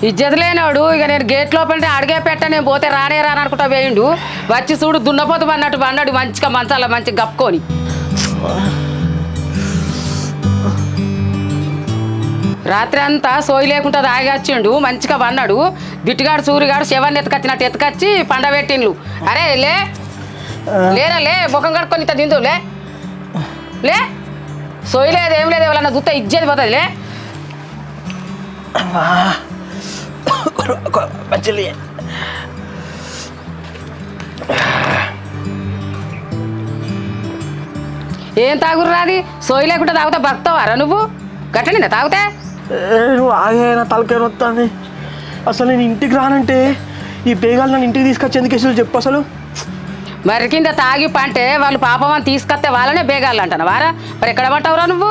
ఇజ్జత లేనాడు ఇక నేను గేట్ లోపల అడిగే పెట్ట నేను పోతే రానే రాననుకుంటా వేయండు వచ్చి చూడు దున్నపోతు అన్నట్టు అన్నాడు మంచిగా మంచాల మంచిగా గప్పుకొని రాత్రి అంతా సోయి లేకుండా తాగొచ్చిండు మంచిగా వన్నాడు బిట్టుగాడు సూరిగాడు శవాన్ని ఎత్తుకొచ్చినట్టు ఎత్తుకొచ్చి పండబెట్టిండ్లు అరే లే లేరా లే ముఖం కడుక్కొని ఇంత తిందు లే సోయి లేదు ఏం లేదు ఎవరన్నా చూస్తే ఇజ్జేది పోతుంది లే ఏం తాగురు రాది సోయి లేకుండా తాగుతా బతావారా నువ్వు గట్టనే తాగుతా నువ్వు ఆగేనా తలకాయ వస్తుంది అసలు నేను ఇంటికి రానంటే ఈ బేగాలు నన్ను ఇంటికి తీసుకొచ్చి ఎందుకు వేసారు చెప్పు అసలు మరి కింద తాగి పంటే వాళ్ళు పాపం అని తీసుకొస్తే వాళ్ళనే బేగాలు అంటాను వారా మరి ఎక్కడ పట్టావురా నువ్వు